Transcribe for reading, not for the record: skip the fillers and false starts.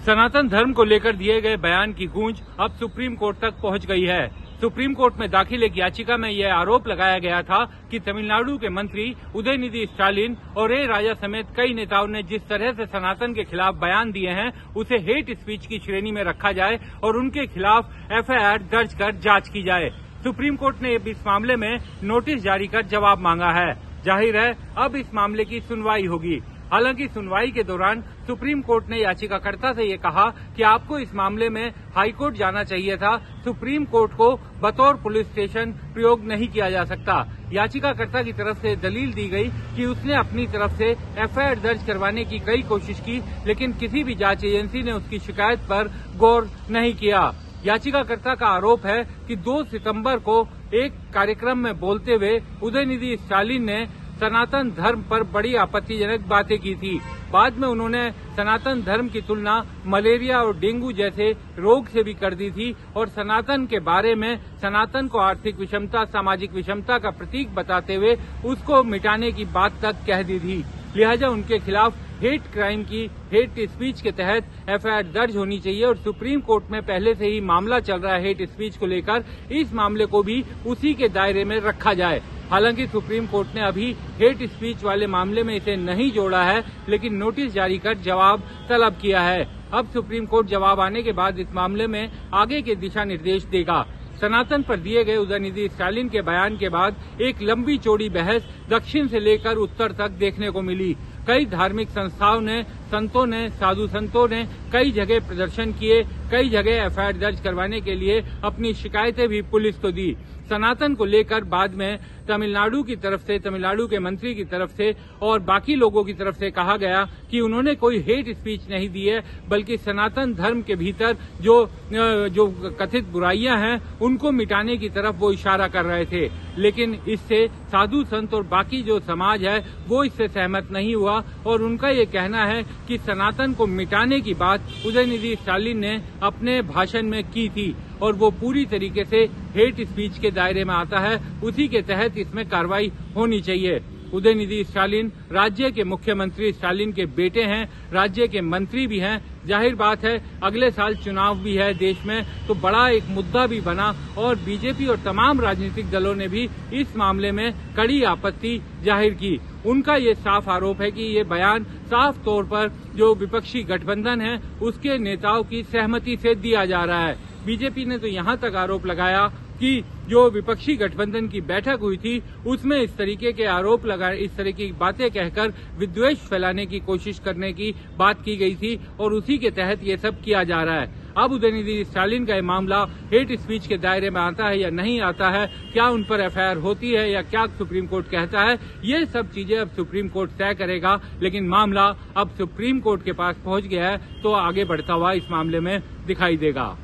सनातन धर्म को लेकर दिए गए बयान की गूंज अब सुप्रीम कोर्ट तक पहुंच गई है। सुप्रीम कोर्ट में दाखिल एक याचिका में यह आरोप लगाया गया था कि तमिलनाडु के मंत्री उदयनिधि स्टालिन और ए राजा समेत कई नेताओं ने जिस तरह से सनातन के खिलाफ बयान दिए हैं उसे हेट स्पीच की श्रेणी में रखा जाए और उनके खिलाफ एफआईआर दर्ज कर जांच की जाए। सुप्रीम कोर्ट ने इस मामले में नोटिस जारी कर जवाब मांगा है। जाहिर है अब इस मामले की सुनवाई होगी। हालांकि सुनवाई के दौरान सुप्रीम कोर्ट ने याचिकाकर्ता से ये कहा कि आपको इस मामले में हाईकोर्ट जाना चाहिए था। सुप्रीम कोर्ट को बतौर पुलिस स्टेशन प्रयोग नहीं किया जा सकता। याचिकाकर्ता की तरफ से दलील दी गई कि उसने अपनी तरफ से एफआईआर दर्ज करवाने की कई कोशिश की, लेकिन किसी भी जांच एजेंसी ने उसकी शिकायत पर गौर नहीं किया। याचिकाकर्ता का आरोप है कि 2 सितंबर को एक कार्यक्रम में बोलते हुए उदयनिधि स्टालिन ने सनातन धर्म पर बड़ी आपत्तिजनक बातें की थी। बाद में उन्होंने सनातन धर्म की तुलना मलेरिया और डेंगू जैसे रोग से भी कर दी थी और सनातन के बारे में सनातन को आर्थिक विषमता, सामाजिक विषमता का प्रतीक बताते हुए उसको मिटाने की बात तक कह दी थी। लिहाजा उनके खिलाफ हेट क्राइम की हेट स्पीच के तहत एफआईआर दर्ज होनी चाहिए और सुप्रीम कोर्ट में पहले से ही मामला चल रहा है हेट स्पीच को लेकर, इस मामले को भी उसी के दायरे में रखा जाए। हालांकि सुप्रीम कोर्ट ने अभी हेट स्पीच वाले मामले में इसे नहीं जोड़ा है, लेकिन नोटिस जारी कर जवाब तलब किया है। अब सुप्रीम कोर्ट जवाब आने के बाद इस मामले में आगे के दिशा निर्देश देगा। सनातन पर दिए गए उदयनिधि स्टालिन के बयान के बाद एक लंबी चौड़ी बहस दक्षिण से लेकर उत्तर तक देखने को मिली। कई धार्मिक संस्थाओं ने, संतों ने, साधु संतों ने कई जगह प्रदर्शन किए, कई जगह एफआईआर दर्ज करवाने के लिए अपनी शिकायतें भी पुलिस को दी। सनातन को लेकर बाद में तमिलनाडु की तरफ से, तमिलनाडु के मंत्री की तरफ से और बाकी लोगों की तरफ से कहा गया कि उन्होंने कोई हेट स्पीच नहीं दी है, बल्कि सनातन धर्म के भीतर जो कथित बुराइयां हैं उनको मिटाने की तरफ वो इशारा कर रहे थे। लेकिन इससे साधु संत और बाकी जो समाज है वो इससे सहमत नहीं हुआ और उनका ये कहना है कि सनातन को मिटाने की बात उदयनिधि स्टालिन ने अपने भाषण में की थी और वो पूरी तरीके से हेट स्पीच के दायरे में आता है। उसी के तहत इसमें कार्रवाई होनी चाहिए। उदयनिधि स्टालिन राज्य के मुख्यमंत्री स्टालिन के बेटे हैं, राज्य के मंत्री भी हैं। जाहिर बात है अगले साल चुनाव भी है देश में, तो बड़ा एक मुद्दा भी बना और बीजेपी और तमाम राजनीतिक दलों ने भी इस मामले में कड़ी आपत्ति जाहिर की। उनका ये साफ आरोप है कि ये बयान साफ तौर पर जो विपक्षी गठबंधन है उसके नेताओं की सहमति से दिया जा रहा है। बीजेपी ने तो यहाँ तक आरोप लगाया कि जो विपक्षी गठबंधन की बैठक हुई थी उसमें इस तरीके के आरोप लगाए, इस तरह की बातें कहकर विद्वेष फैलाने की कोशिश करने की बात की गई थी और उसी के तहत ये सब किया जा रहा है। अब उदयनिधि स्टालिन का ये मामला हेट स्पीच के दायरे में आता है या नहीं आता है, क्या उन पर एफआईआर होती है या क्या सुप्रीम कोर्ट कहता है, ये सब चीजें अब सुप्रीम कोर्ट तय करेगा। लेकिन मामला अब सुप्रीम कोर्ट के पास पहुंच गया है तो आगे बढ़ता हुआ इस मामले में दिखाई देगा।